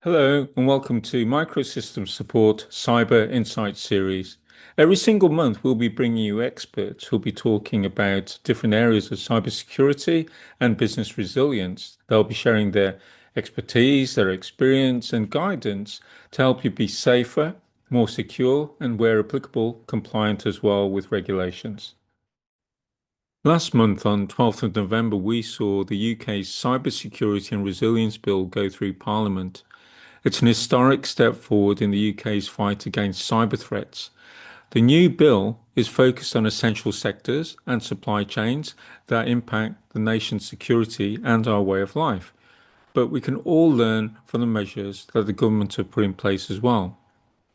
Hello and welcome to MicroSystem Support Cyber Insights series. Every single month, we'll be bringing you experts who'll be talking about different areas of cybersecurity and business resilience. They'll be sharing their expertise, their experience, and guidance to help you be safer, more secure, and where applicable, compliant as well with regulations. Last month, on 12th of November, we saw the UK's Cybersecurity and Resilience Bill go through Parliament. It's an historic step forward in the UK's fight against cyber threats. The new bill is focused on essential sectors and supply chains that impact the nation's security and our way of life. But we can all learn from the measures that the government have put in place as well.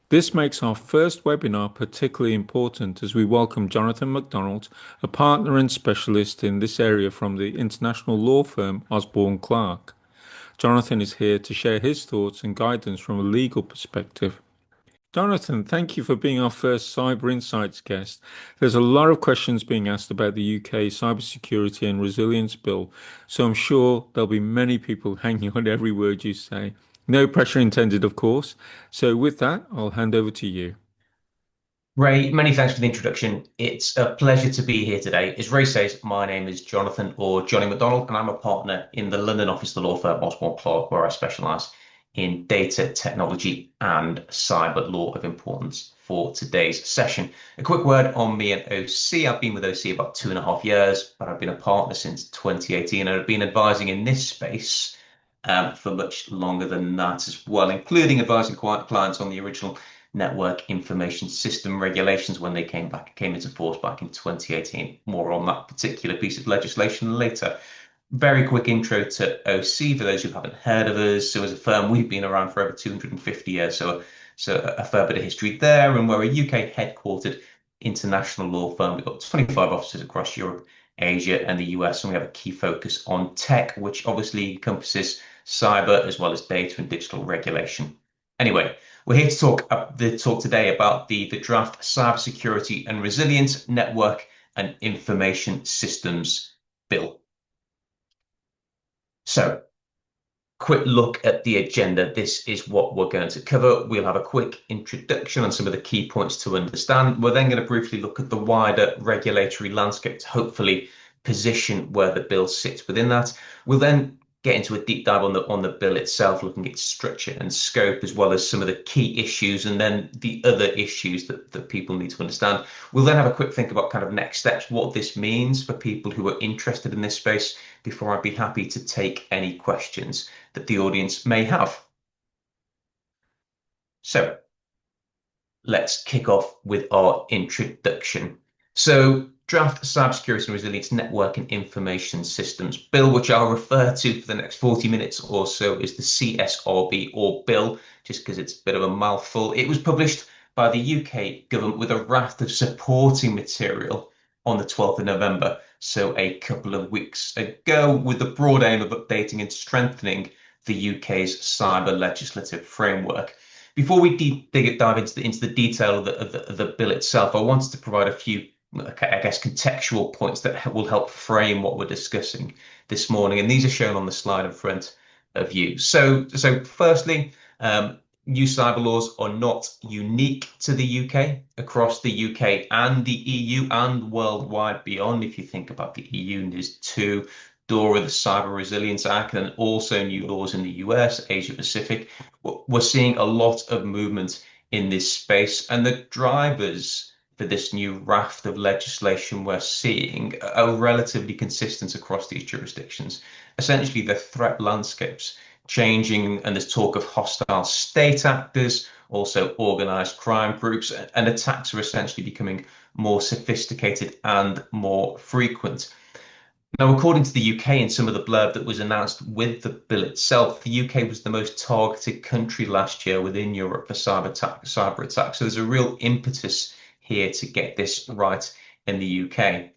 This makes our first webinar particularly important as we welcome Jonathan McDonald, a partner and specialist in this area from the international law firm Osborne Clarke. Jonathan is here to share his thoughts and guidance from a legal perspective. Jonathan, thank you for being our first Cyber Insights guest. There's a lot of questions being asked about the UK Cybersecurity and Resilience Bill, so I'm sure there'll be many people hanging on every word you say. No pressure intended, of course. So with that, I'll hand over to you. Ray, many thanks for the introduction. It's a pleasure to be here today. As Ray says, my name is Jonathan or Johnny McDonald, and I'm a partner in the London office of the law firm Osborne Clarke, where I specialise in data technology and cyber law of importance for today's session. A quick word on me and OC. I've been with OC about 2.5 years, but I've been a partner since 2018, and I've been advising in this space for much longer than that as well, including advising clients on the original network information system regulations when they came into force back in 2018. More on that particular piece of legislation later. Very quick intro to OC for those who haven't heard of us. So as a firm, we've been around for over 250 years, so a fair bit of history there, and we're a UK headquartered international law firm. We've got 25 offices across Europe, Asia, and the US, and we have a key focus on tech, which obviously encompasses cyber as well as data and digital regulation. Anyway, we're here to talk today about the draft Cybersecurity and Resilience Network and Information Systems Bill. So, quick look at the agenda. This is what we're going to cover. We'll have a quick introduction on some of the key points to understand. We're then going to briefly look at the wider regulatory landscape to hopefully position where the bill sits within that. We'll then get into a deep dive on the bill itself, looking at structure and scope, as well as some of the key issues and then the other issues that people need to understand. We'll then have a quick think about kind of next steps, what this means for people who are interested in this space, before I'd be happy to take any questions that the audience may have. So let's kick off with our introduction. So Draft Cybersecurity and Resilience Network and Information Systems Bill, which I'll refer to for the next 40 minutes or so, is the CSRB, or Bill, just because it's a bit of a mouthful. It was published by the UK government with a raft of supporting material on the 12th of November, so a couple of weeks ago, with the broad aim of updating and strengthening the UK's cyber legislative framework. Before we dive into the detail of the bill itself, I wanted to provide a few, I guess, contextual points that will help frame what we're discussing this morning, and these are shown on the slide in front of you. So firstly, new cyber laws are not unique to the UK. Across the UK and the EU and worldwide beyond, if you think about the EU, there's two, DORA, the Cyber Resilience Act, and also new laws in the US, Asia Pacific. We're seeing a lot of movement in this space, and the drivers for this new raft of legislation we're seeing are relatively consistent across these jurisdictions. Essentially, the threat landscapes changing, and there's talk of hostile state actors, also organized crime groups, and attacks are essentially becoming more sophisticated and more frequent. Now, according to the UK, in some of the blurb that was announced with the bill itself, the UK was the most targeted country last year within Europe for cyber attacks. So there's a real impetus here to get this right in the UK.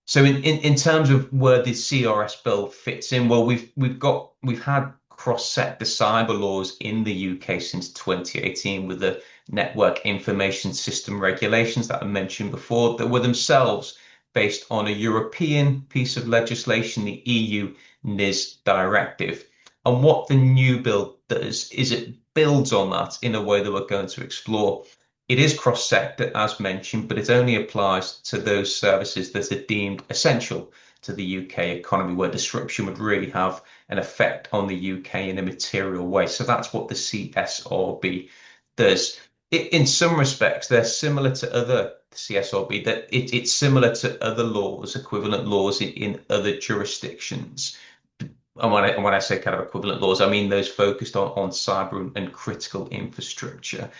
So in terms of where the CRS bill fits in, well, we've had cross-sector cyber laws in the UK since 2018 with the network information system regulations that I mentioned before, that were themselves based on a European piece of legislation, the EU NIS directive. And what the new bill does is it builds on that in a way that we're going to explore. It is cross-sector, as mentioned, but it only applies to those services that are deemed essential to the UK economy, where disruption would really have an effect on the UK in a material way. So that's what the CSRB does. In some respects, they're similar to other CSRB, that it's similar to other laws, equivalent laws in other jurisdictions. And when I say kind of equivalent laws, I mean those focused on cyber and critical infrastructure.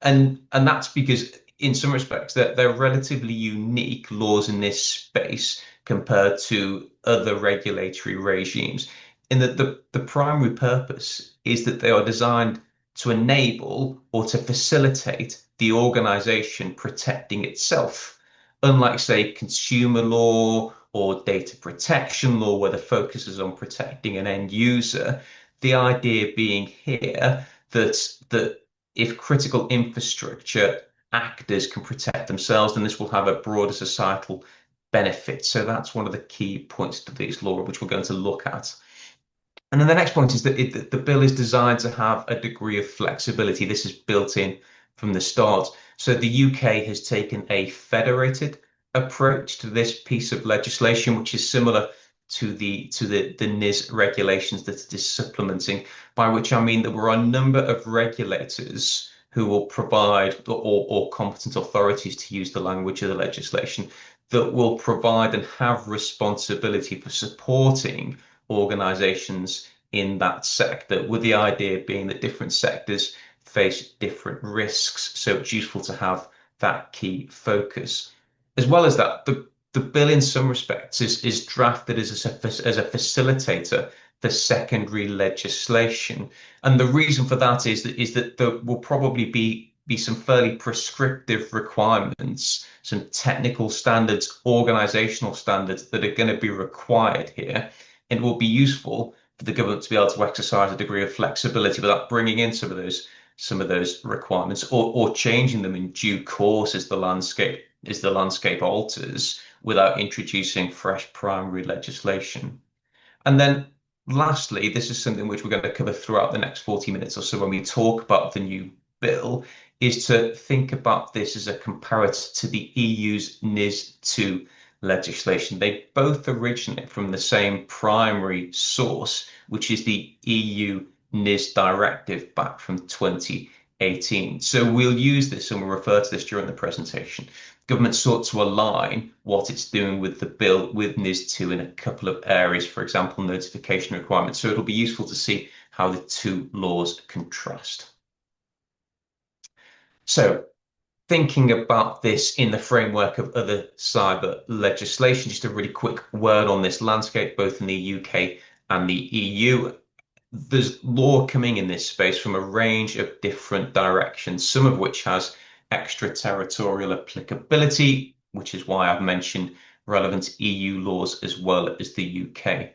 And that's because in some respects they're relatively unique laws in this space compared to other regulatory regimes, in that the primary purpose is that they are designed to enable or to facilitate the organization protecting itself. Unlike, say, consumer law or data protection law, where the focus is on protecting an end user, the idea being here that if critical infrastructure actors can protect themselves, then this will have a broader societal benefit. So that's one of the key points to this law, which we're going to look at. And then the next point is that the bill is designed to have a degree of flexibility. This is built in from the start. So the UK has taken a federated approach to this piece of legislation, which is similar to the NIS regulations that it is supplementing, by which I mean there were a number of regulators who will provide, or competent authorities, to use the language of the legislation, that will provide and have responsibility for supporting organizations in that sector, with the idea being that different sectors face different risks. So it's useful to have that key focus. As well as that, the bill in some respects is drafted as a facilitator for secondary legislation. And the reason for that is that there will probably be some fairly prescriptive requirements, some technical standards, organizational standards that are going to be required here. It will be useful for the government to be able to exercise a degree of flexibility without bringing in some of those requirements, or changing them in due course as the landscape alters, without introducing fresh primary legislation. And then lastly, this is something which we're going to cover throughout the next 40 minutes or so when we talk about the new bill, is to think about this as a comparator to the EU's NIS2 legislation. They both originate from the same primary source, which is the EU NIS directive back from 2018. So we'll use this and we'll refer to this during the presentation. Government sought to align what it's doing with the bill with NIS2 in a couple of areas, for example, notification requirements. So it'll be useful to see how the two laws contrast. So thinking about this in the framework of other cyber legislation, just a really quick word on this landscape, both in the UK and the EU. There's law coming in this space from a range of different directions, some of which has extraterritorial applicability, which is why I've mentioned relevant EU laws as well as the UK.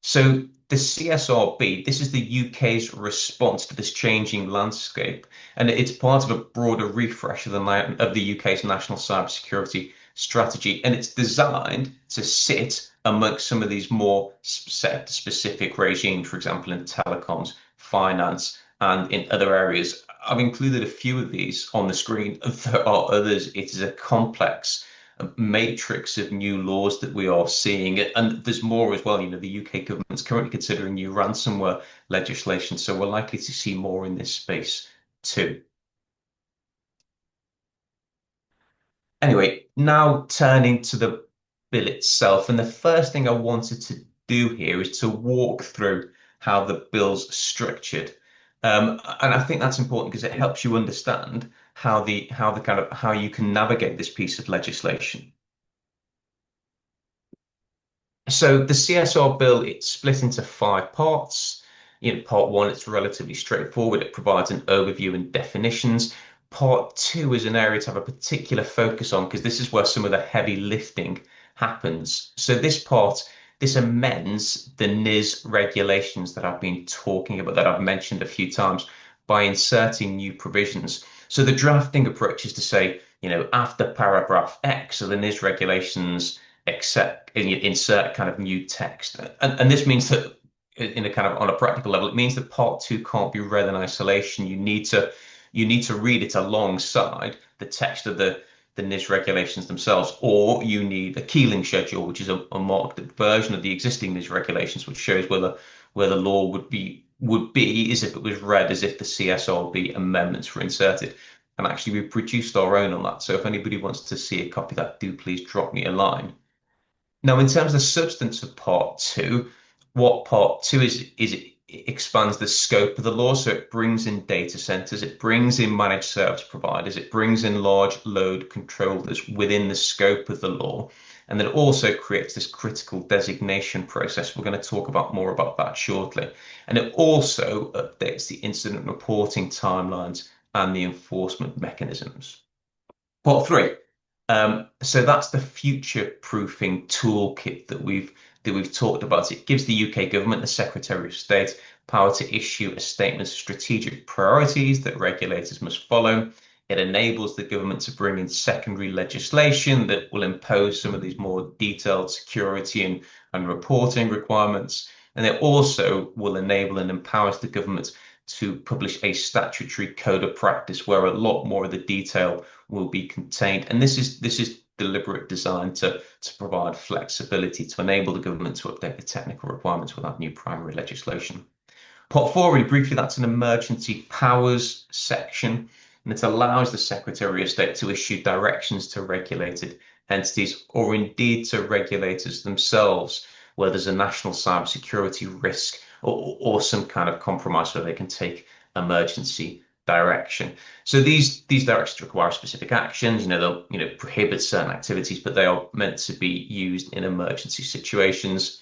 So the CSRB, this is the UK's response to this changing landscape, and it's part of a broader refresh of the UK's national cybersecurity strategy, and it's designed to sit amongst some of these more sector-specific regimes, for example, in telecoms, finance, and in other areas. I've included a few of these on the screen. There are others. It is a complex matrix of new laws that we are seeing, and there's more as well. You know, the UK government's currently considering new ransomware legislation, so we're likely to see more in this space too. Anyway, now turning to the bill itself, and the first thing I wanted to do here is to walk through how the bill's structured. And I think that's important because it helps you understand how you can navigate this piece of legislation. So the CSR bill, it's split into 5 parts. Part 1, it's relatively straightforward. It provides an overview and definitions. Part 2 is an area to have a particular focus on, because this is where some of the heavy lifting happens. So this amends the NIS regulations that I've been talking about, that I've mentioned a few times, by inserting new provisions. So the drafting approach is to say, after paragraph X of the NIS regulations, insert kind of new text. And this means that in a kind of on a practical level, it means that Part 2 can't be read in isolation. You need to read it alongside the text of the NIS regulations themselves, or you need a Keeling schedule, which is a marked version of the existing NIS regulations, which shows where the law would be as if it was read as if the CSRB amendments were inserted. And actually, we produced our own on that. So if anybody wants to see a copy of that, do please drop me a line. Now, in terms of the substance of Part 2, what Part 2 is it expands the scope of the law. So it brings in data centers, it brings in managed service providers, it brings in large load controllers within the scope of the law. And then it also creates this critical designation process. We're going to talk about more about that shortly. And it also updates the incident reporting timelines and the enforcement mechanisms. Part 3. So that's the future-proofing toolkit that we've talked about. It gives the UK government, the Secretary of State, power to issue a statement of strategic priorities that regulators must follow. It enables the government to bring in secondary legislation that will impose some of these more detailed security and reporting requirements. And it also will enable and empowers the government to publish a statutory code of practice where a lot more of the detail will be contained. And this is deliberate design to provide flexibility to enable the government to update the technical requirements without new primary legislation. Part 4, really briefly, that's an emergency powers section, and it allows the Secretary of State to issue directions to regulated entities or indeed to regulators themselves where there's a national cybersecurity risk or some kind of compromise where they can take emergency direction. So these directions require specific actions. They'll prohibit certain activities, but they are meant to be used in emergency situations.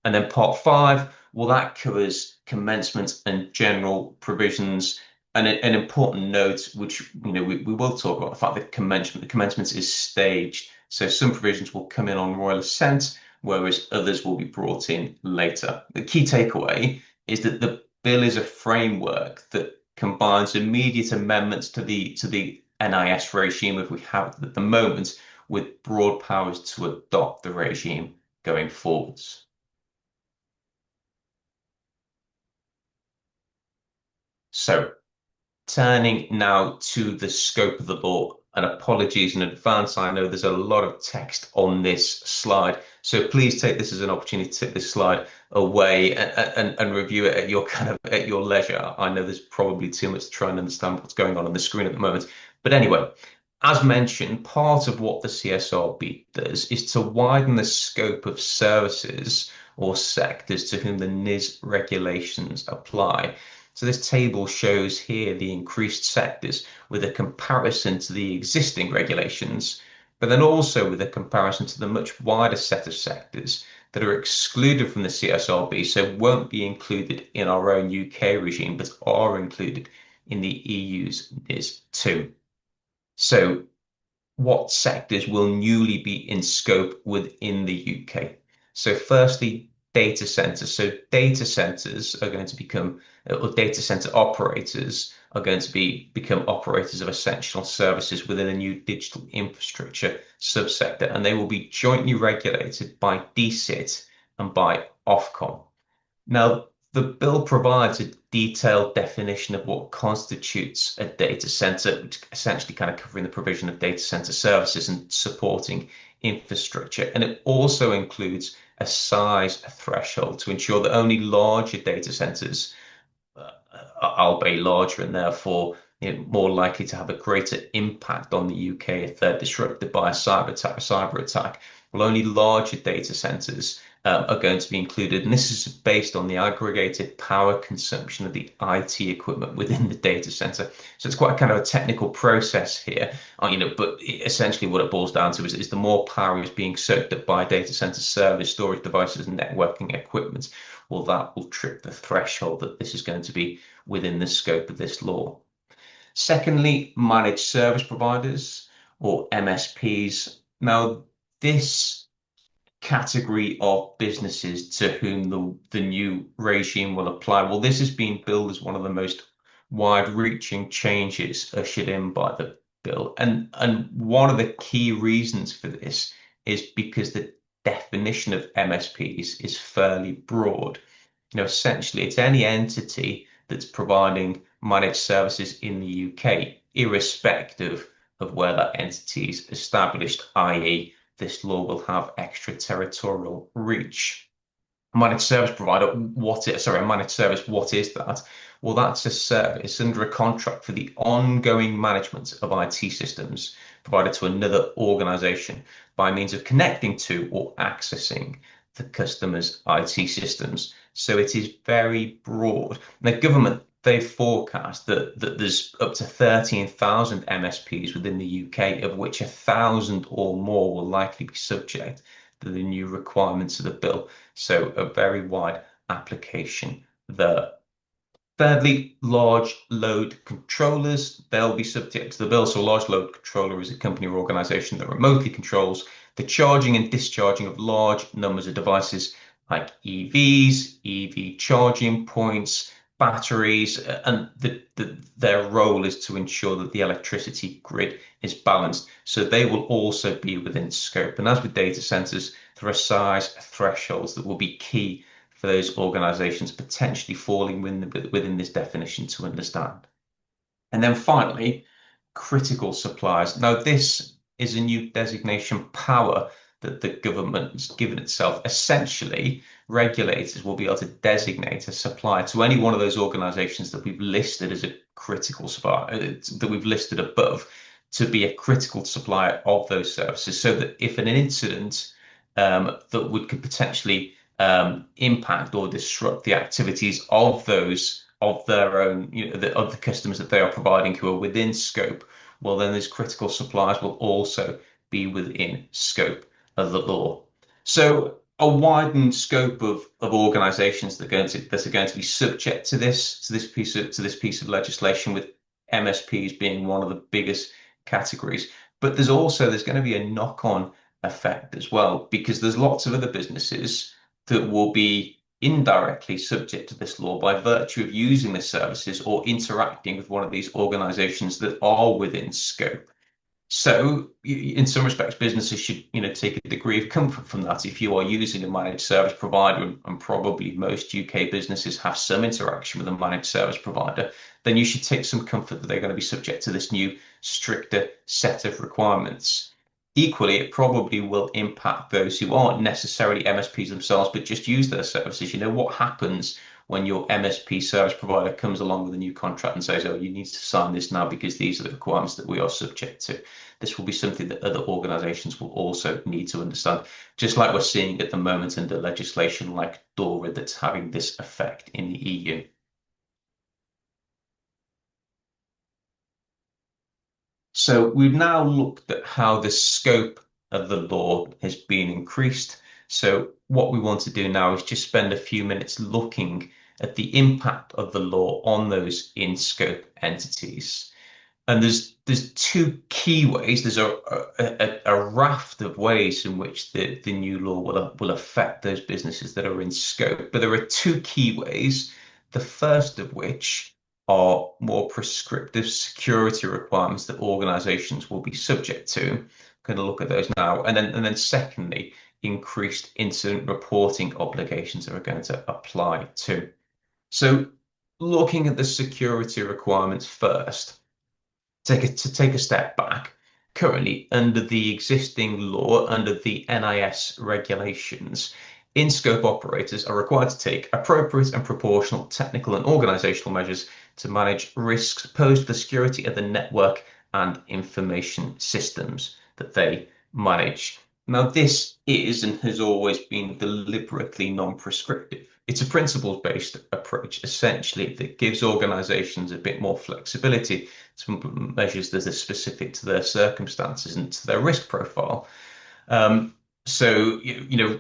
And then Part 5, well, that covers commencement and general provisions. And an important note, which we will talk about, the fact that commencement is staged. So some provisions will come in on royal assent, whereas others will be brought in later. The key takeaway is that the bill is a framework that combines immediate amendments to the NIS regime if we have at the moment with broad powers to adopt the regime going forwards. So turning now to the scope of the law, and apologies in advance, I know there's a lot of text on this slide, so please take this as an opportunity to take this slide away and review it at your leisure. I know there's probably too much to try and understand what's going on the screen at the moment. But anyway, as mentioned, part of what the CSRB does is to widen the scope of services or sectors to whom the NIS regulations apply. So this table shows here the increased sectors with a comparison to the existing regulations, but then also with a comparison to the much wider set of sectors that are excluded from the CSRB, so won't be included in our own UK regime, but are included in the EU's NIS 2. So what sectors will newly be in scope within the UK? So firstly, data centers. So data centers are going to become, or data center operators are going to become operators of essential services within a new digital infrastructure subsector, and they will be jointly regulated by DCIT and by Ofcom. Now, the bill provides a detailed definition of what constitutes a data center, which essentially kind of covering the provision of data center services and supporting infrastructure. And it also includes a size threshold to ensure that only larger data centers are larger and therefore more likely to have a greater impact on the UK if they're disrupted by a cyber attack. Well, only larger data centers are going to be included, and this is based on the aggregated power consumption of the IT equipment within the data center. So it's quite kind of a technical process here, but essentially what it boils down to is the more power is being soaked up by data center servers, storage devices, and networking equipment, well, that will trip the threshold that this is going to be within the scope of this law. Secondly, managed service providers or MSPs. Now, this category of businesses to whom the new regime will apply, well, this has been billed as one of the most wide-reaching changes ushered in by the bill. And one of the key reasons for this is because the definition of MSPs is fairly broad. Essentially, it's any entity that's providing managed services in the UK, irrespective of where that entity is established, i.e., this law will have extraterritorial reach. Managed service provider, managed service, what is that? Well, that's a service under a contract for the ongoing management of IT systems provided to another organization by means of connecting to or accessing the customer's IT systems. So it is very broad. The government, they forecast that there's up to 13,000 MSPs within the UK, of which 1,000 or more will likely be subject to the new requirements of the bill. So a very wide application there. Thirdly, large load controllers, they'll be subject to the bill. So a large load controller is a company or organization that remotely controls the charging and discharging of large numbers of devices like EVs, EV charging points, batteries, and their role is to ensure that the electricity grid is balanced. So they will also be within scope. And as with data centers, there are size thresholds that will be key for those organizations potentially falling within this definition to understand. And then finally, critical suppliers. Now, this is a new designation power that the government has given itself. Essentially, regulators will be able to designate a supplier to any one of those organizations that we've listed as a critical supplier, that we've listed above, to be a critical supplier of those services, so that if an incident could potentially impact or disrupt the activities of their own, of the customers that they are providing who are within scope, well, then these critical suppliers will also be within scope of the law. So a widened scope of organizations that are going to be subject to this piece of legislation, with MSPs being one of the biggest categories. But there's going to be a knock-on effect as well, because there's lots of other businesses that will be indirectly subject to this law by virtue of using the services or interacting with one of these organizations that are within scope. So in some respects, businesses should, take a degree of comfort from that. If you are using a managed service provider, and probably most UK businesses have some interaction with a managed service provider, then you should take some comfort that they're going to be subject to this new stricter set of requirements. Equally, it probably will impact those who aren't necessarily MSPs themselves, but just use their services. What happens when your MSP service provider comes along with a new contract and says, oh, you need to sign this now because these are the requirements that we are subject to. This will be something that other organizations will also need to understand, just like we're seeing at the moment under legislation like DORA that's having this effect in the EU. So we've now looked at how the scope of the law has been increased. So what we want to do now is just spend a few minutes looking at the impact of the law on those in-scope entities. And there's two key ways. There's a raft of ways in which the new law will affect those businesses that are in scope. But there are two key ways. The first of which are more prescriptive security requirements that organizations will be subject to. I'm going to look at those now. And then secondly, increased incident reporting obligations that are going to apply to. So looking at the security requirements first, to take a step back, currently under the existing law, under the NIS regulations, in-scope operators are required to take appropriate and proportional technical and organizational measures to manage risks posed to the security of the network and information systems that they manage. Now, this is and has always been deliberately non-prescriptive. It's a principles-based approach, essentially, that gives organizations a bit more flexibility to measures that are specific to their circumstances and to their risk profile. So,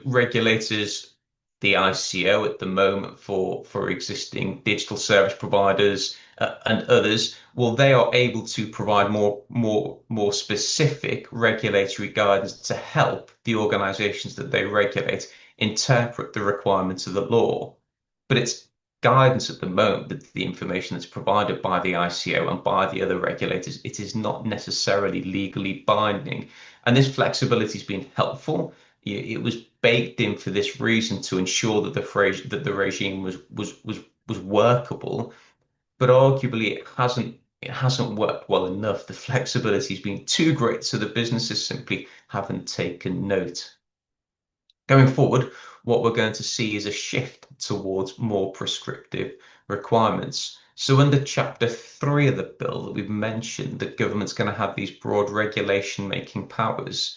regulators, the ICO at the moment for existing digital service providers and others, well, they are able to provide more specific regulatory guidance to help the organizations that they regulate interpret the requirements of the law. But it's guidance at the moment, that the information that's provided by the ICO and by the other regulators, it is not necessarily legally binding. And this flexibility has been helpful It was baked in for this reason to ensure that the regime was workable, but arguably it hasn't worked well enough. The flexibility's been too great, so the businesses simply haven't taken note. Going forward, what we're going to see is a shift towards more prescriptive requirements. So under Chapter 3 of the bill that we've mentioned, the government's going to have these broad regulation making powers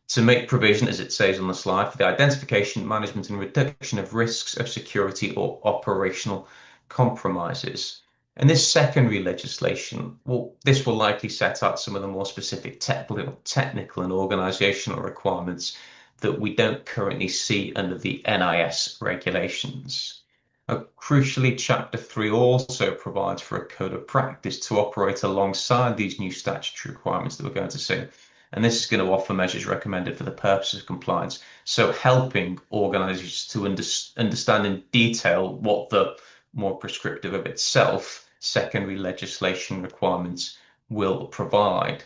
to make provision, as it says on the slide, for the identification, management, and reduction of risks of security or operational compromises. And this secondary legislation, well, this will likely set out some of the more specific technical and organizational requirements that we don't currently see under the NIS regulations. Crucially, Chapter 3 also provides for a code of practice to operate alongside these new statutory requirements that we're going to see. And this is going to offer measures recommended for the purposes of compliance. So helping organizations to understand in detail what the more prescriptive of itself secondary legislation requirements will provide.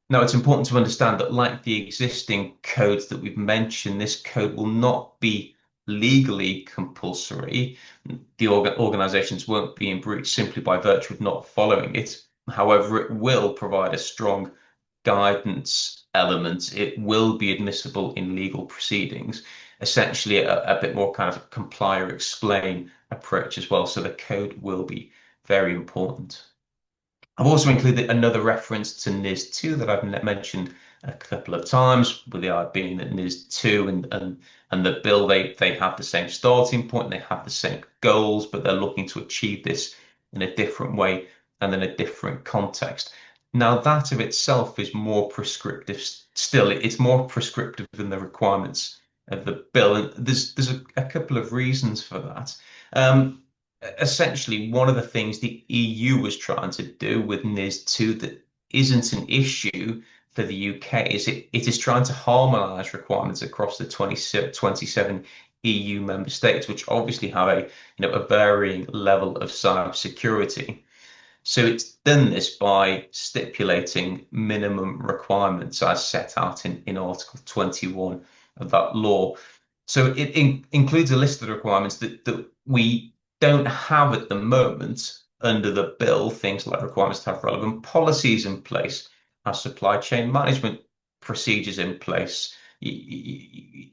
Now, it's important to understand that, like the existing codes that we've mentioned, this code will not be legally compulsory. The organizations won't be in breach simply by virtue of not following it. However, it will provide a strong guidance element. It will be admissible in legal proceedings, essentially a bit more kind of comply or explain approach as well. So the code will be very important. I've also included another reference to NIS2 that I've mentioned a couple of times, with the idea being that NIS2 and the bill, they have the same starting point, they have the same goals, but they're looking to achieve this in a different way and in a different context. Now, that of itself is more prescriptive still. It's more prescriptive than the requirements of the bill. And there's a couple of reasons for that. Essentially, one of the things the EU was trying to do with NIS2 that isn't an issue for the UK is it is trying to harmonise requirements across the 27 EU member states, which obviously have a varying level of cybersecurity. So it's done this by stipulating minimum requirements as set out in Article 21 of that law. So it includes a list of the requirements that we don't have at the moment under the bill, things like requirements to have relevant policies in place, have supply chain management procedures in place,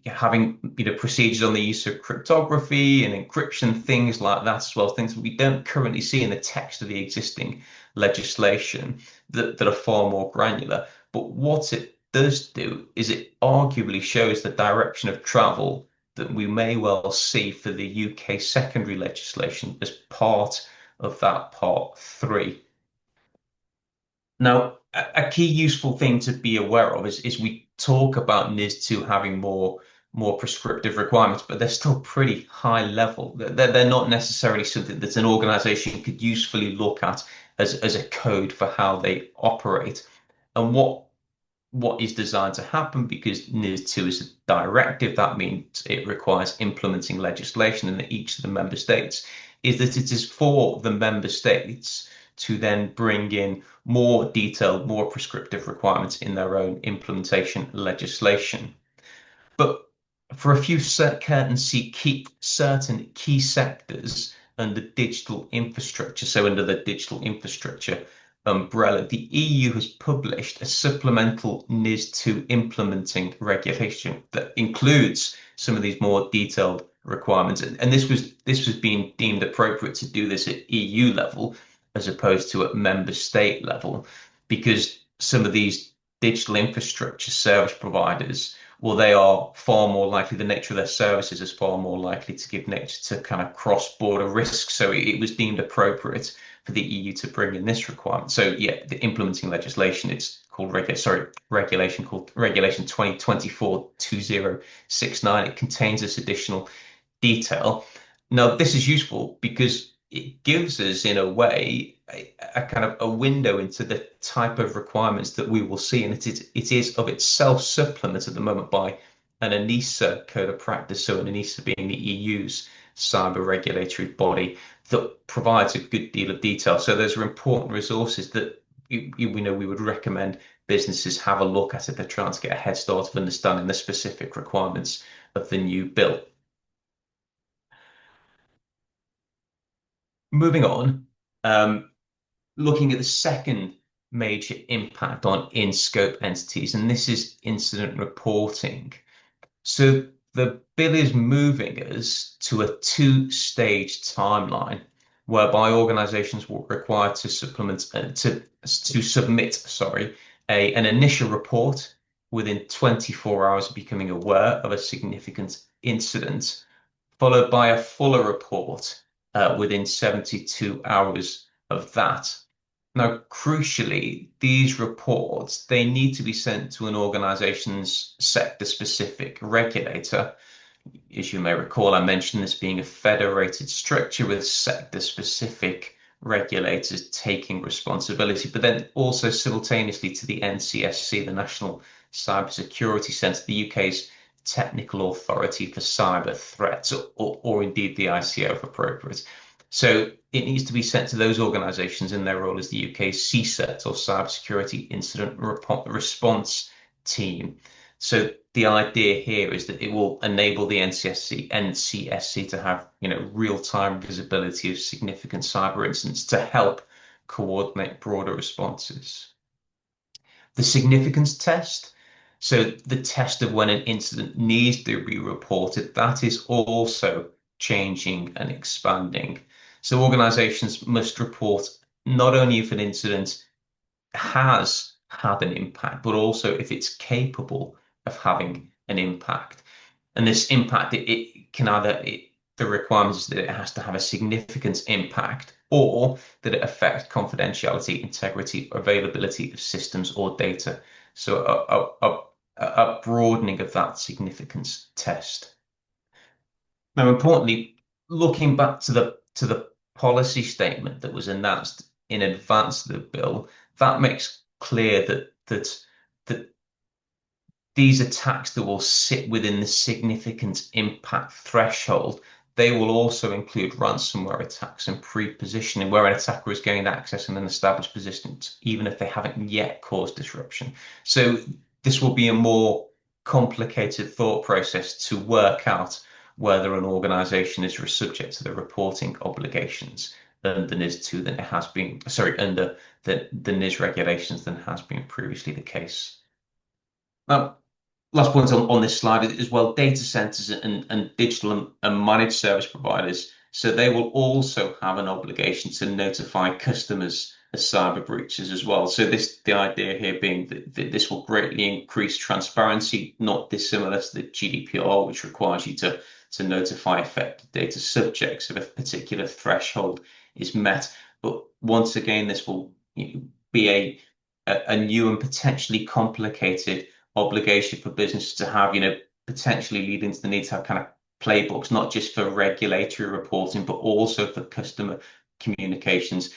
having procedures on the use of cryptography and encryption, things like that as well, things that we don't currently see in the text of the existing legislation that are far more granular. But what it does do is it arguably shows the direction of travel that we may well see for the UK secondary legislation as part of that Part 3. Now, a key useful thing to be aware of is we talk about NIS2 having more prescriptive requirements, but they're still pretty high level. They're not necessarily something that an organization could usefully look at as a code for how they operate. And what is designed to happen, because NIS2 is a directive, that means it requires implementing legislation in each of the member states, is that it is for the member states to then bring in more detailed, more prescriptive requirements in their own implementation legislation. But for a few certain key sectors under digital infrastructure, so under the digital infrastructure umbrella, the EU has published a supplemental NIS2 implementing regulation that includes some of these more detailed requirements. And this was being deemed appropriate to do this at EU level as opposed to at member state level, because some of these digital infrastructure service providers, well, they are far more likely, the nature of their services is far more likely to give nature to kind of cross-border risks. So it was deemed appropriate for the EU to bring in this requirement. So yeah, the implementing legislation, it's called regulation called Regulation 2024-2069. It contains this additional detail. Now, this is useful because it gives us, in a way, a kind of a window into the type of requirements that we will see, and it is of itself supplemented at the moment by an ENISA code of practice. So an ENISA being the EU's cyber regulatory body that provides a good deal of detail. So those are important resources that we know we would recommend businesses have a look at it. They're trying to get a head start of understanding the specific requirements of the new bill. Moving on, looking at the second major impact on in-scope entities, and this is incident reporting. So the bill is moving us to a two-stage timeline whereby organizations will require to submit, an initial report within 24 hours of becoming aware of a significant incident, followed by a fuller report within 72 hours of that. Now, crucially, these reports, they need to be sent to an organization's sector-specific regulator. As you may recall, I mentioned this being a federated structure with sector-specific regulators taking responsibility, but then also simultaneously to the NCSC, the National Cybersecurity Centre, the UK's technical authority for cyber threats, or indeed the ICO if appropriate. So it needs to be sent to those organizations in their role as the UK's CSET, or Cybersecurity Incident Response Team. So the idea here is that it will enable the NCSC to have, real-time visibility of significant cyber incidents to help coordinate broader responses. The significance test, so the test of when an incident needs to be reported, that is also changing and expanding. So organizations must report not only if an incident has had an impact, but also if it's capable of having an impact. And this impact, the requirement is that it has to have a significant impact, or that it affects confidentiality, integrity, availability of systems or data. So a broadening of that significance test. Now, importantly, looking back to the policy statement that was announced in advance of the bill, that makes clear that these attacks that will sit within the significant impact threshold, they will also include ransomware attacks and pre-positioning, where an attacker is gaining access in an established position, even if they haven't yet caused disruption. So this will be a more complicated thought process to work out whether an organization is subject to the reporting obligations under the NIS regulations than has been previously the case. Now, last point on this slide is, well, data centers and digital and managed service providers. So they will also have an obligation to notify customers of cyber breaches as well. So the idea here being that this will greatly increase transparency, not dissimilar to the GDPR, which requires you to notify affected data subjects if a particular threshold is met. But once again, this will be a new and potentially complicated obligation for businesses to have, potentially leading to the need to have kind of playbooks, not just for regulatory reporting, but also for customer communications,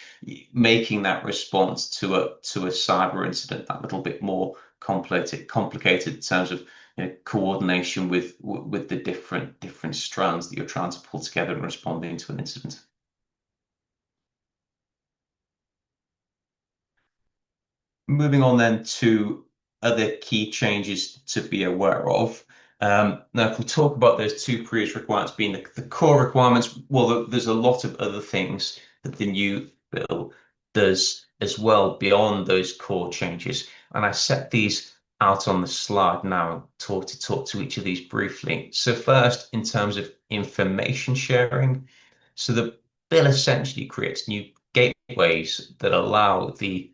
making that response to a cyber incident that little bit more complicated in terms of coordination with the different strands that you're trying to pull together in responding to an incident. Moving on then to other key changes to be aware of. Now, if we talk about those two previous requirements being the core requirements, well, there's a lot of other things that the new bill does as well beyond those core changes. And I set these out on the slide now and talk to each of these briefly. So first, in terms of information sharing, so the bill essentially creates new gateways that allow the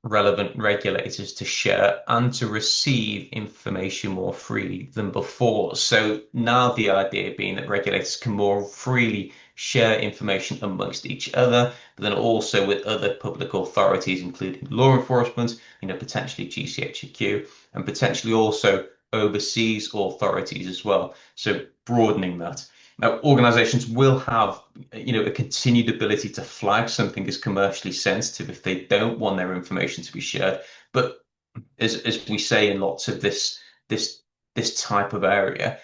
relevant regulators to share and to receive information more freely than before. So now the idea being that regulators can more freely share information amongst each other, but then also with other public authorities, including law enforcement, potentially GCHQ, and potentially also overseas authorities as well. So broadening that. Now, organizations will have, a continued ability to flag something as commercially sensitive if they don't want their information to be shared. But as we say in lots of this type of area,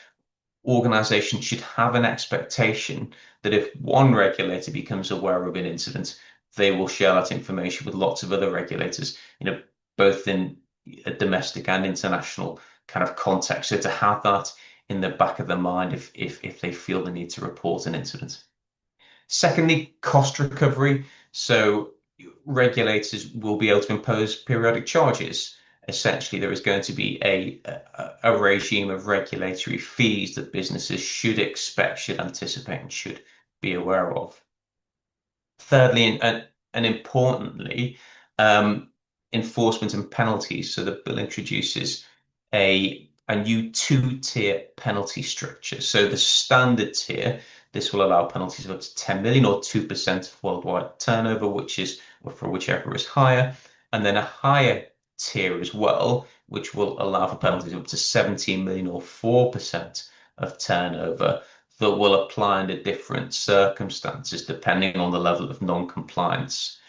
organizations should have an expectation that if one regulator becomes aware of an incident, they will share that information with lots of other regulators, both in a domestic and international kind of context. So to have that in the back of their mind if they feel the need to report an incident. Secondly, cost recovery. So regulators will be able to impose periodic charges. Essentially, there is going to be a regime of regulatory fees that businesses should expect, should anticipate, and should be aware of. Thirdly, and importantly, enforcement and penalties. So the bill introduces a new two-tier penalty structure. So the standard tier, this will allow penalties of up to 10 million or 2% of worldwide turnover, which is for whichever is higher, and then a higher tier as well, which will allow for penalties of up to 17 million or 4% of turnover that will apply under different circumstances depending on the level of non-compliance.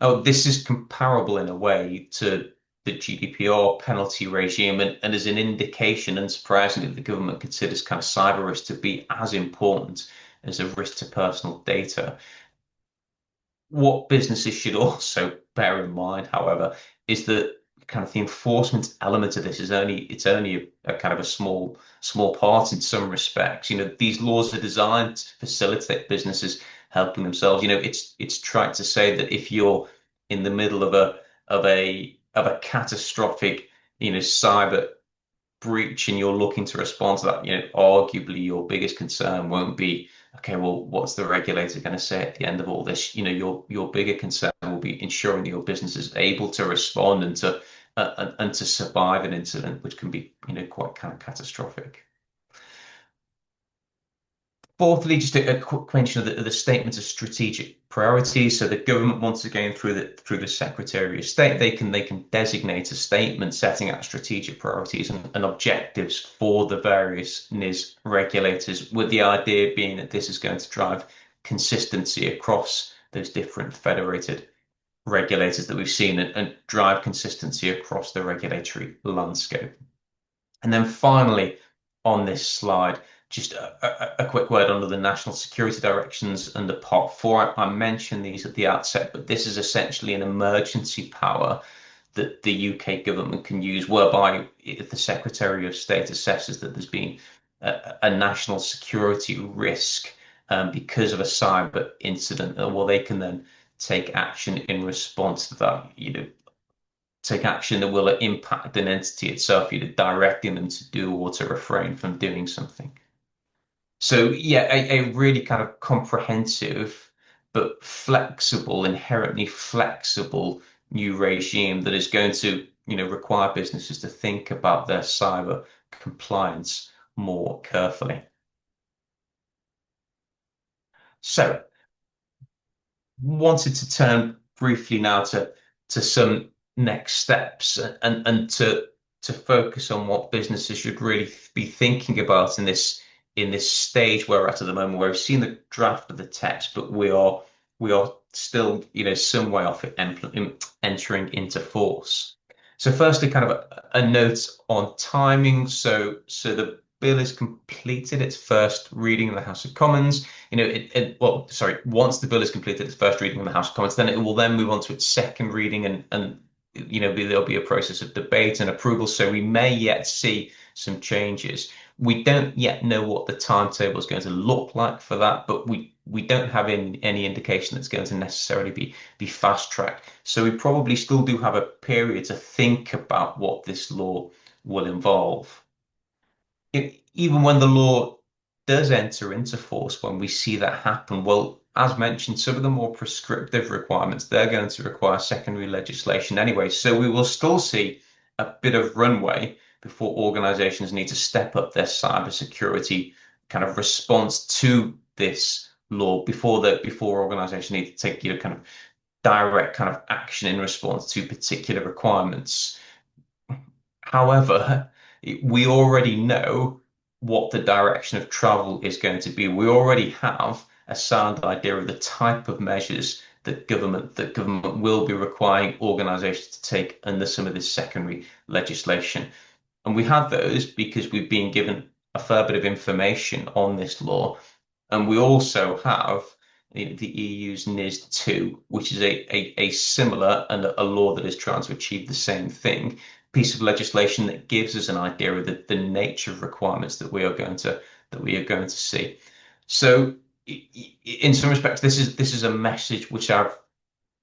Oh, this is comparable in a way to the GDPR penalty regime, and as an indication, unsurprisingly, the government considers kind of cyber risk to be as important as a risk to personal data. What businesses should also bear in mind, however, is that kind of the enforcement element of this is only a kind of a small part in some respects. These laws are designed to facilitate businesses helping themselves. It's tried to say that if you're in the middle of a catastrophic, cyber breach and you're looking to respond to that, arguably your biggest concern won't be, okay, well, what's the regulator going to say at the end of all this? Your bigger concern will be ensuring that your business is able to respond and to survive an incident, which can be, quite kind of catastrophic. Fourthly, just a quick mention of the statements of strategic priorities. So the government, once again, through the Secretary of State, they can designate a statement setting out strategic priorities and objectives for the various NIS regulators, with the idea being that this is going to drive consistency across those different federated regulators that we've seen and drive consistency across the regulatory landscape. And then finally, on this slide, just a quick word under the national security directions under Part 4. I mentioned these at the outset, but this is essentially an emergency power that the UK government can use, whereby if the Secretary of State assesses that there's been a national security risk because of a cyber incident, well, they can then take action in response to that. Take action that will impact an entity itself, either directing them to do or to refrain from doing something. So yeah, a really kind of comprehensive but flexible, inherently flexible new regime that is going to, require businesses to think about their cyber compliance more carefully. So wanted to turn briefly now to some next steps and to focus on what businesses should really be thinking about in this stage where we're at the moment, where we've seen the draft of the text, but we are still, some way off it entering into force. So firstly, kind of a note on timing. So the bill has completed its first reading in the House of Commons. Once the bill is completed its first reading in the House of Commons, then it will then move on to its second reading and there'll be a process of debate and approval. So we may yet see some changes. We don't yet know what the timetable is going to look like for that, but we don't have any indication that's going to necessarily be fast tracked. So we probably still do have a period to think about what this law will involve. Even when the law does enter into force, when we see that happen, well, as mentioned, some of the more prescriptive requirements, they're going to require secondary legislation anyway. So we will still see a bit of runway before organizations need to step up their cybersecurity kind of response to this law, before organizations need to take kind of direct kind of action in response to particular requirements. However, we already know what the direction of travel is going to be. We already have a sound idea of the type of measures that government will be requiring organizations to take under some of this secondary legislation. And we have those because we've been given a fair bit of information on this law. And we also have the EU's NIS2, which is a similar and a law that is trying to achieve the same thing, piece of legislation that gives us an idea of the nature of requirements that we are going to see. So in some respects, this is a message which I've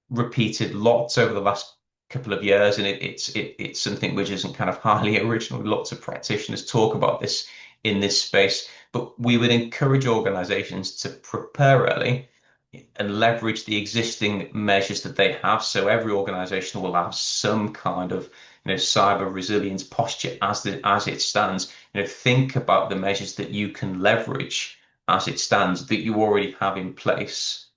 repeated lots over the last couple of years, and it's something which isn't kind of highly original. Lots of practitioners talk about this in this space, but we would encourage organizations to prepare early and leverage the existing measures that they have. So every organization will have some kind of cyber resilience posture as it stands. Think about the measures that you can leverage as it stands that you already have in place.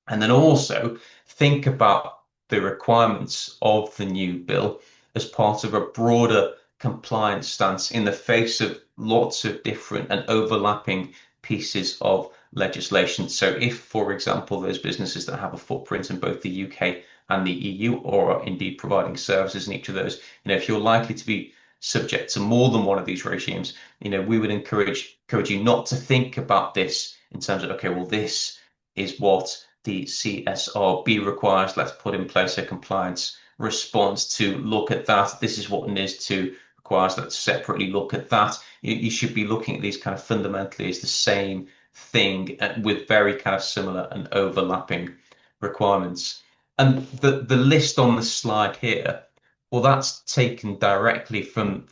And then also think about the requirements of the new bill as part of a broader compliance stance in the face of lots of different and overlapping pieces of legislation. So if, for example, those businesses that have a footprint in both the UK and the EU, or are indeed providing services in each of those, if you're likely to be subject to more than one of these regimes, we would encourage you not to think about this in terms of, okay, well, this is what the CSRB requires. Let's put in place a compliance response to look at that. This is what NIS2 requires. Let's separately look at that. You should be looking at these kind of fundamentally as the same thing with very kind of similar and overlapping requirements. And the list on the slide here, well, that's taken directly from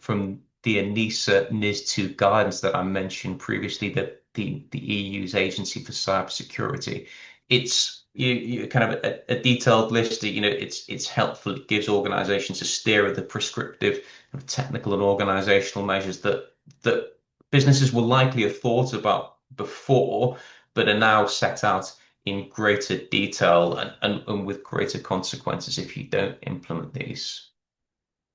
the ENISA NIS2 guidance that I mentioned previously, that the EU's Agency for Cybersecurity. It's kind of a detailed list. It's helpful. It gives organisations a steer of the prescriptive, technical and organisational measures that businesses will likely have thought about before, but are now set out in greater detail and with greater consequences if you don't implement these.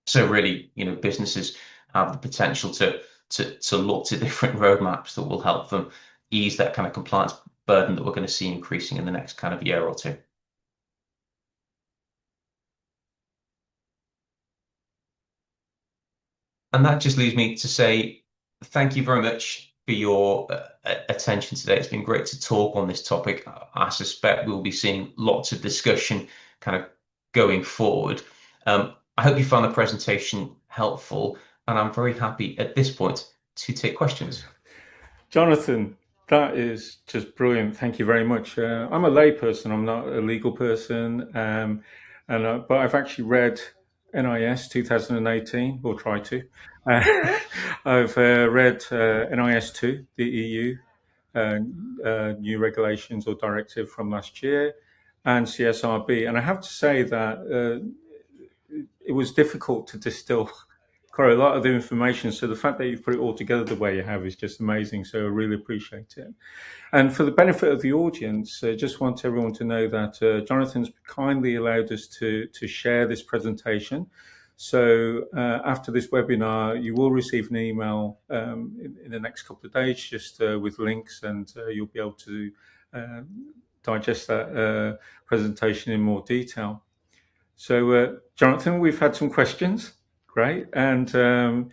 So really, businesses have the potential to look to different roadmaps that will help them ease that kind of compliance burden that we're going to see increasing in the next kind of year or two. And that just leaves me to say thank you very much for your attention today. It's been great to talk on this topic. I suspect we'll be seeing lots of discussion kind of going forward. I hope you found the presentation helpful, and I'm very happy at this point to take questions. Jonathan, that is just brilliant. Thank you very much. I'm a layperson. I'm not a legal person, but I've actually read NIS 2018, or tried to. I've read NIS 2, the EU new regulations or directive from last year, and CSRB. And I have to say that it was difficult to distill quite a lot of the information. So the fact that you've put it all together the way you have is just amazing. So I really appreciate it. And for the benefit of the audience, I just want everyone to know that Jonathan's kindly allowed us to share this presentation. So after this webinar, you will receive an email in the next couple of days, just with links, and you'll be able to digest that presentation in more detail. So Jonathan, we've had some questions. Great. And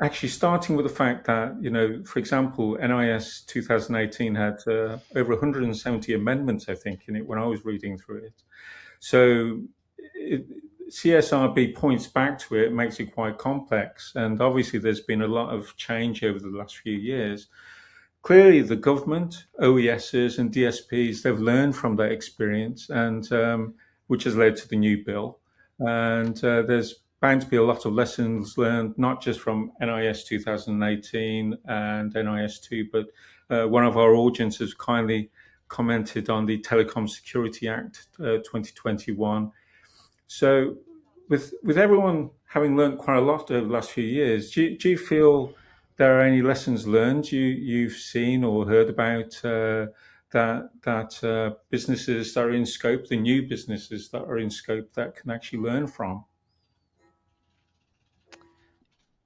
actually starting with the fact that, for example, NIS 2018 had over 170 amendments, I think, in it when I was reading through it. So CSRB points back to it, makes it quite complex. And obviously there's been a lot of change over the last few years. Clearly the government, OESs and DSPs, they've learned from that experience, and which has led to the new bill. And there's bound to be a lot of lessons learned, not just from NIS 2018 and NIS 2, but one of our audience has kindly commented on the Telecom Security Act 2021. So with everyone having learned quite a lot over the last few years, do you feel there are any lessons learned you've seen or heard about that businesses that are in scope, the new businesses that are in scope, that can actually learn from?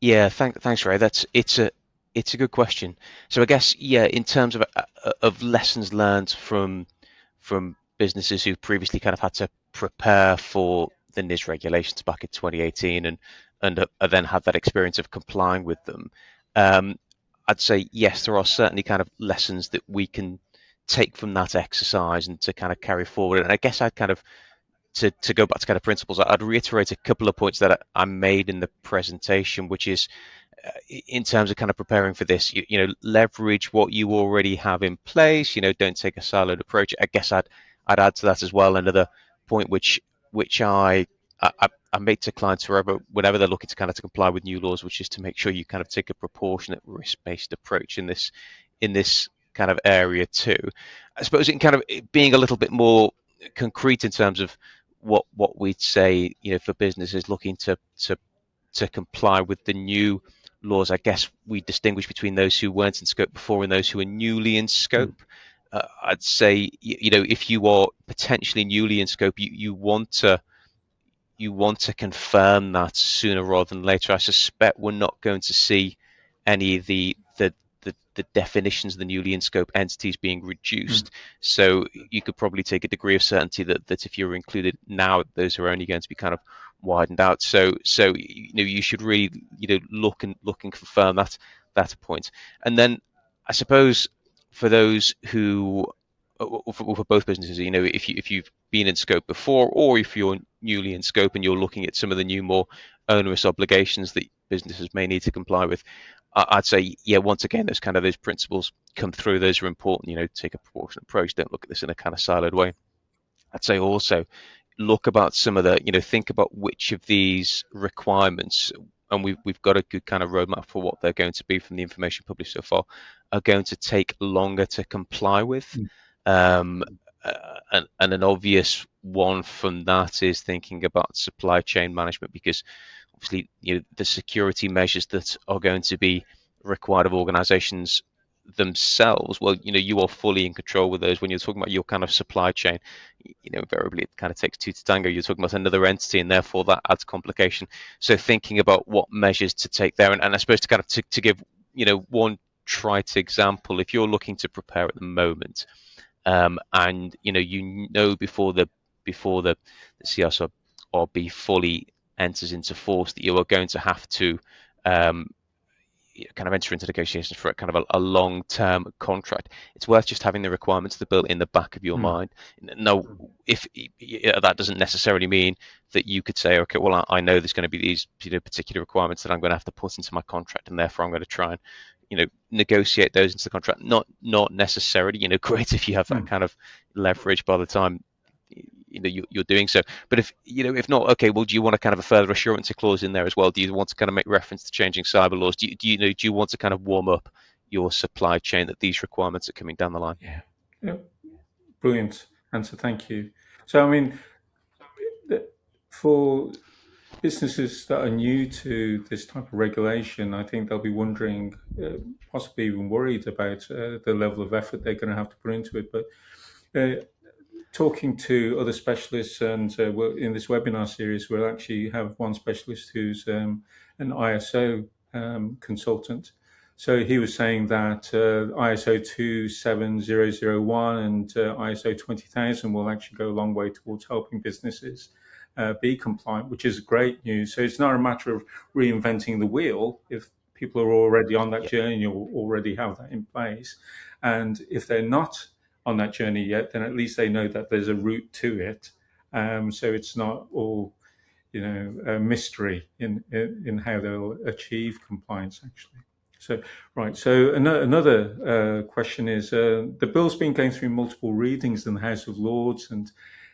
Yeah, thanks, Ray. It's a good question. So I guess, yeah, in terms of lessons learned from businesses who previously kind of had to prepare for the NIS regulations back in 2018 and then had that experience of complying with them, I'd say yes, there are certainly kind of lessons that we can take from that exercise and to kind of carry forward. And I guess I'd kind of to go back to kind of principles, I'd reiterate a couple of points that I made in the presentation, which is in terms of kind of preparing for this, you know, leverage what you already have in place. You know, don't take a siloed approach. I guess I'd add to that as well another point which I make to clients whenever they're looking to kind of to comply with new laws, which is to make sure you kind of take a proportionate risk-based approach in this kind of area too. I suppose in kind of being a little bit more concrete in terms of what we'd say, you know, for businesses looking to comply with the new laws. I guess we distinguish between those who weren't in scope before and those who are newly in scope. I'd say, you know, if you are potentially newly in scope, you want to confirm that sooner rather than later. I suspect we're not going to see any of the definitions of the newly in scope entities being reduced. So you could probably take a degree of certainty that if you're included now, those are only going to be kind of widened out. So you know, you should really, you know, look and confirm that point. And then I suppose for those who, for both businesses, you know, if you've been in scope before, or if you're newly in scope and you're looking at some of the new, more onerous obligations that businesses may need to comply with, I'd say, yeah, once again, those principles come through. Those are important. You know, take a proportionate approach. Don't look at this in a kind of siloed way. I'd say also look about some of the, you know, think about which of these requirements, and we've got a good kind of roadmap for what they're going to be from the information published so far, are going to take longer to comply with. And an obvious one from that is thinking about supply chain management, because obviously, you know, the security measures that are going to be required of organizations themselves, well, you know, you are fully in control with those. When you're talking about your kind of supply chain, you know, invariably it kind of takes two to tango. You're talking about another entity, and therefore that adds complication. So thinking about what measures to take there, and I suppose to kind of to give, you know, one trite example, if you're looking to prepare at the moment, and you know before the CSRB fully enters into force that you are going to have to kind of enter into negotiations for a kind of a long-term contract. It's worth just having the requirements built in the back of your mind. Now, if that doesn't necessarily mean that you could say, okay, well, I know there's going to be these, you know, particular requirements that I'm going to have to put into my contract, and therefore I'm going to try and, you know, negotiate those into the contract. Not necessarily, you know, great if you have that kind of leverage by the time, you know, you're doing so. But if not, okay, well, do you want a kind of a further assurance clause in there as well? Do you want to kind of make reference to changing cyber laws? Do you want to kind of warm up your supply chain that these requirements are coming down the line? Yeah. Brilliant answer, thank you. So, I mean, for businesses that are new to this type of regulation, I think they'll be wondering, possibly even worried about the level of effort they're going to have to put into it. But talking to other specialists, and in this webinar series, we'll actually have one specialist who's an ISO consultant. So he was saying that ISO 27001 and ISO 20000 will actually go a long way towards helping businesses be compliant, which is great news. So it's not a matter of reinventing the wheel if people are already on that journey or already have that in place. And if they're not on that journey yet, then at least they know that there's a route to it. So it's not all, you know, a mystery in how they'll achieve compliance, actually. So, right. So another question is, the bill's been going through multiple readings in the House of Lords and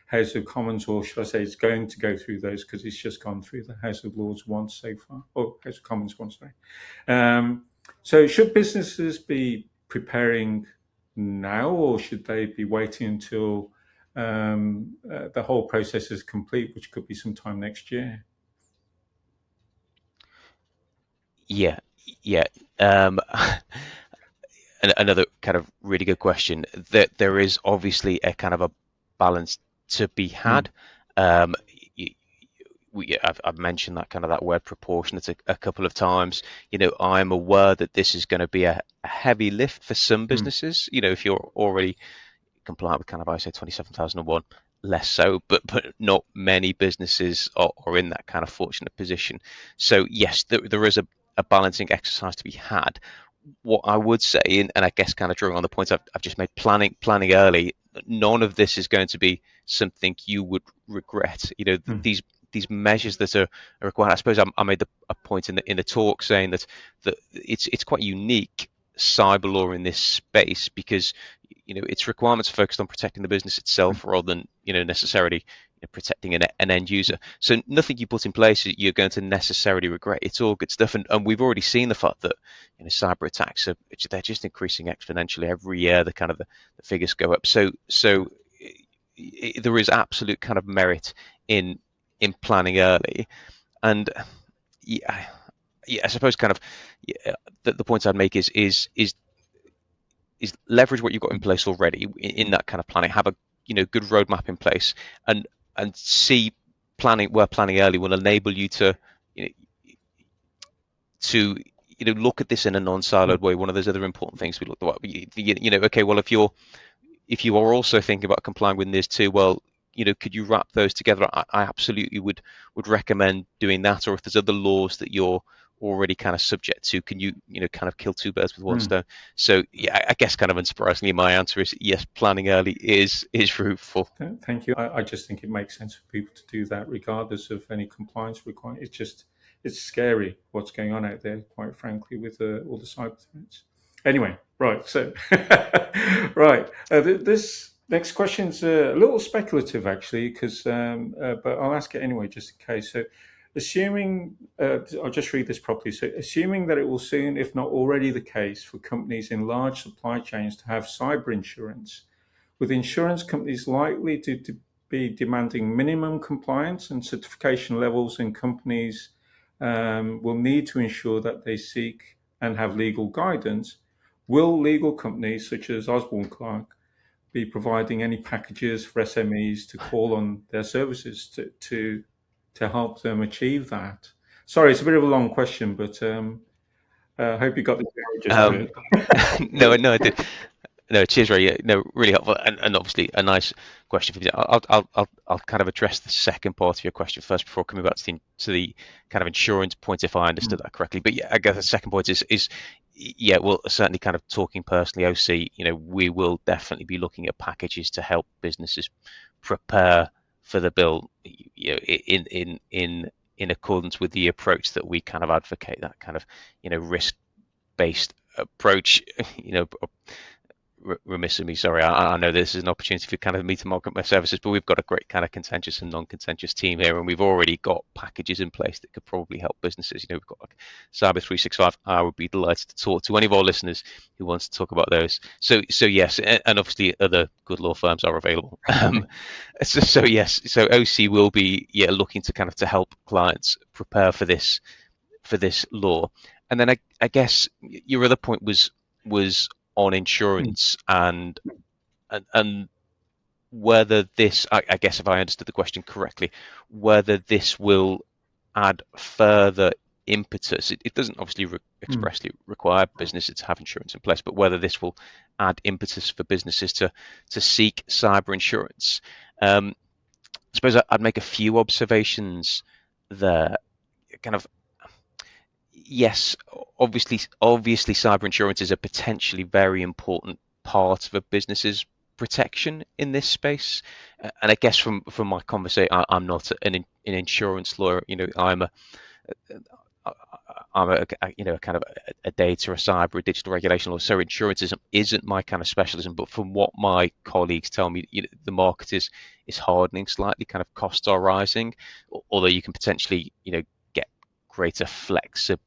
House of Commons, or should I say it's going to go through those because it's just gone through the House of Lords once so far, or House of Commons once, sorry. So should businesses be preparing now, or should they be waiting until the whole process is complete, which could be sometime next year? Yeah. Another kind of really good question. That there is obviously a kind of a balance to be had. I've mentioned that kind of that word proportionate a couple of times. You know, I'm aware that this is going to be a heavy lift for some businesses. You know, if you're already compliant with kind of ISO 27001, less so, but not many businesses are in that kind of fortunate position. So yes, there is a balancing exercise to be had. What I would say, and I guess kind of drawing on the points I've just made, planning early, none of this is going to be something you would regret. These measures that are required. I suppose I made a point in the talk saying that it's quite unique cyber law in this space because its requirements are focused on protecting the business itself rather than necessarily protecting an end user. So nothing you put in place you're going to necessarily regret. It's all good stuff, and we've already seen the fact that cyber attacks they're just increasing exponentially every year. The figures go up. So there is absolute kind of merit in planning early, and I suppose the point I'd make is leverage what you've got in place already in that kind of planning. Have a good roadmap in place, and see planning early will enable you to look at this in a non-siloed way. One of those other important things we looked at, okay, well, if you are also thinking about complying with NIS 2, well, could you wrap those together? I absolutely would recommend doing that. Or if there's other laws that you're already kind of subject to, can you kind of kill two birds with one stone? So I guess kind of unsurprisingly, my answer is yes. Planning early is fruitful. Thank you. I just think it makes sense for people to do that, regardless of any compliance requirement. It's scary what's going on out there, quite frankly, with all the cyber threats. Anyway, right. So, right. This next question's a little speculative, actually, but I'll ask it anyway, just in case. So, assuming, I'll just read this properly. So, assuming that it will soon, if not already the case, for companies in large supply chains to have cyber insurance, with insurance companies likely to be demanding minimum compliance and certification levels, and companies will need to ensure that they seek and have legal guidance, will legal companies such as Osborne Clarke be providing any packages for SMEs to call on their services to help them achieve that? Sorry, it's a bit of a long question, but I hope you got the No, I did. No, cheers, Ray. Yeah, no, really helpful, and obviously a nice question for me. I'll kind of address the second part of your question first before coming back to the kind of insurance point, if I understood that correctly. But yeah, I guess the second point is well, certainly kind of talking personally, OC, we will definitely be looking at packages to help businesses prepare for the bill, in accordance with the approach that we kind of advocate, that kind of risk-based approach. Remiss of me, sorry, I know this is an opportunity for kind of me to market my services, but we've got a great kind of contentious and non-contentious team here, and we've already got packages in place that could probably help businesses. We've got like Cyber 365. I would be delighted to talk to any of our listeners who wants to talk about those. So yes, and obviously other good law firms are available. So yes, so OC will be looking to kind of to help clients prepare for this law. And then I guess your other point was on insurance and whether this, I guess if I understood the question correctly, whether this will add further impetus. It doesn't obviously expressly require businesses to have insurance in place, but whether this will add impetus for businesses to seek cyber insurance. I suppose I'd make a few observations there. Kind of, yes, obviously cyber insurance is a potentially very important part of a business's protection in this space. And I guess from my conversation, I'm not an insurance lawyer. I'm a kind of a data, a cyber, a digital regulation lawyer. So insurance isn't my kind of specialism. But from what my colleagues tell me, the market is hardening slightly. Kind of costs are rising, although you can potentially get greater flexibility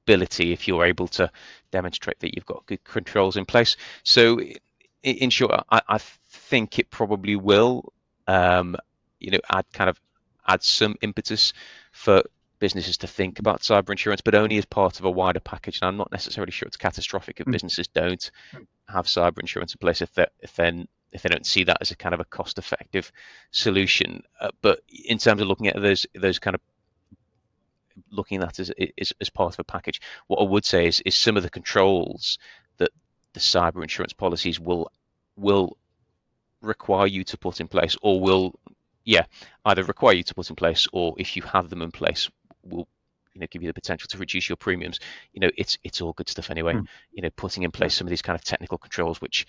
if you're able to demonstrate that you've got good controls in place. So in short, I think it probably will add some impetus for businesses to think about cyber insurance, but only as part of a wider package. And I'm not necessarily sure it's catastrophic if businesses don't have cyber insurance in place if they don't see that as a kind of a cost-effective solution. But in terms of looking at those kind of looking at that as part of a package, what I would say is some of the controls that the cyber insurance policies will require you to put in place, or will either require you to put in place, or if you have them in place, will give you the potential to reduce your premiums. It's all good stuff anyway. Putting in place some of these kind of technical controls, which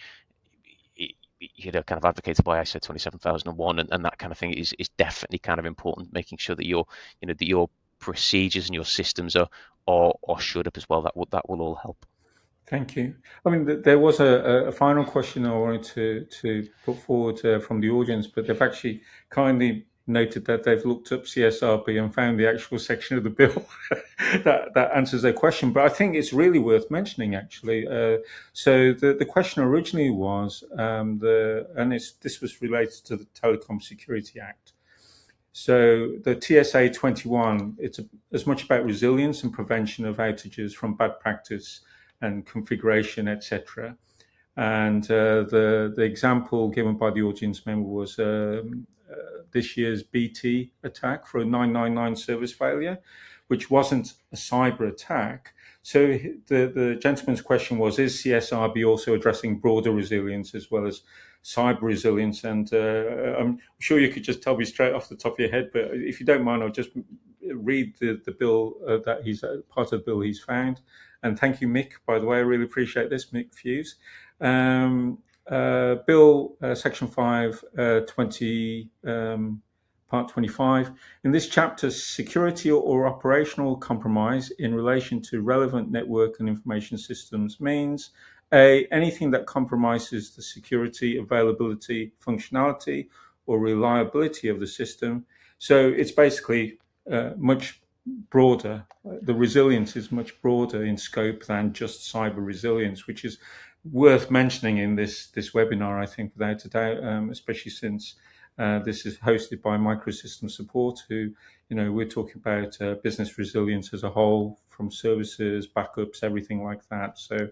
kind of advocated by ISO 27001, and that kind of thing is definitely kind of important, making sure that your procedures and your systems are shored up as well. That will all help. Thank you. I mean, there was a final question I wanted to put forward from the audience, but they've actually kindly noted that they've looked up CSRB and found the actual section of the bill that answers their question. But I think it's really worth mentioning, actually. So the question originally was, this was related to the Telecom Security Act. So the TSA 21, it's as much about resilience and prevention of outages from bad practice and configuration, etc. And the example given by the audience member was this year's BT attack for a 999 service failure, which wasn't a cyber attack. So the gentleman's question was, is CSRB also addressing broader resilience as well as cyber resilience? And I'm sure you could just tell me straight off the top of your head, but if you don't mind, I'll just read the bill that he's part of the bill he's found. And thank you, Mick, by the way. I really appreciate this, Mick Fuse. Bill Section 5, 20, Part 25. In this chapter, security or operational compromise in relation to relevant network and information systems means A, anything that compromises the security, availability, functionality, or reliability of the system. So it's basically much broader. The resilience is much broader in scope than just cyber resilience, which is worth mentioning in this webinar, I think, without a doubt, especially since this is hosted by MicroSystem Support, who, we're talking about business resilience as a whole, from services, backups, everything like that. So,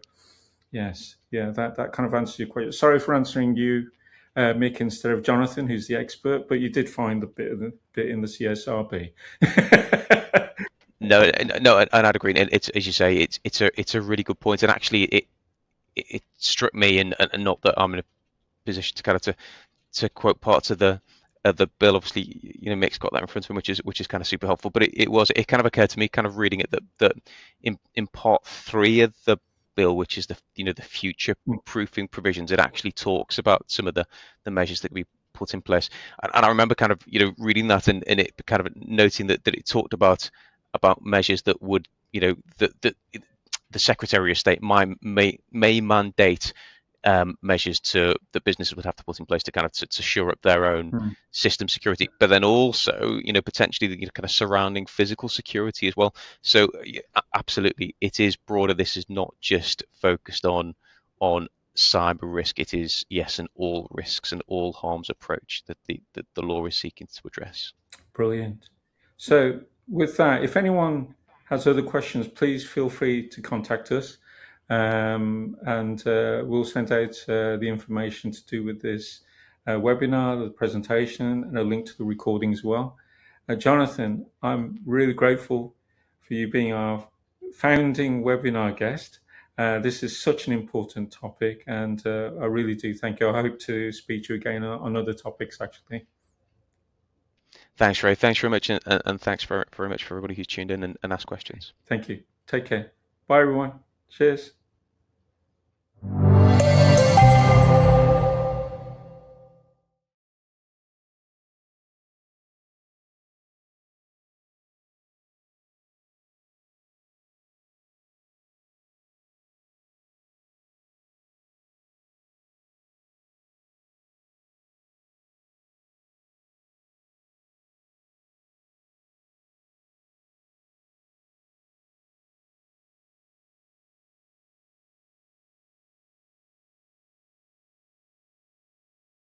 yes, yeah, that kind of answers your question. Sorry for answering you, Mick, instead of Jonathan, who's the expert, but you did find the bit in the CSRB. No, and I'd agree. And it's, as you say, it's a really good point. And actually, it struck me, and not that I'm in a position to kind of to quote parts of the bill. Obviously, Mick's got that in front of him, which is kind of super helpful. But it kind of occurred to me, kind of reading it, that in part 3 of the bill, which is the future proofing provisions, it actually talks about some of the measures that we put in place. And I remember kind of reading that and it kind of noting that it talked about measures that would that the Secretary of State may mandate measures that businesses would have to put in place to kind of to shore up their own system security, but then also potentially the kind of surrounding physical security as well. So absolutely, it is broader. This is not just focused on cyber risk. It is, yes, an all risks and all harms approach that the law is seeking to address. Brilliant. So with that, if anyone has other questions, please feel free to contact us. And we'll send out the information to do with this webinar, the presentation, and a link to the recording as well. Jonathan, I'm really grateful for you being our founding webinar guest. This is such an important topic, and I really do thank you. I hope to speak to you again on other topics, actually. Thanks, Ray. Thanks very much, and thanks very much for everybody who's tuned in and asked questions. Thank you. Take care. Bye, everyone. Cheers.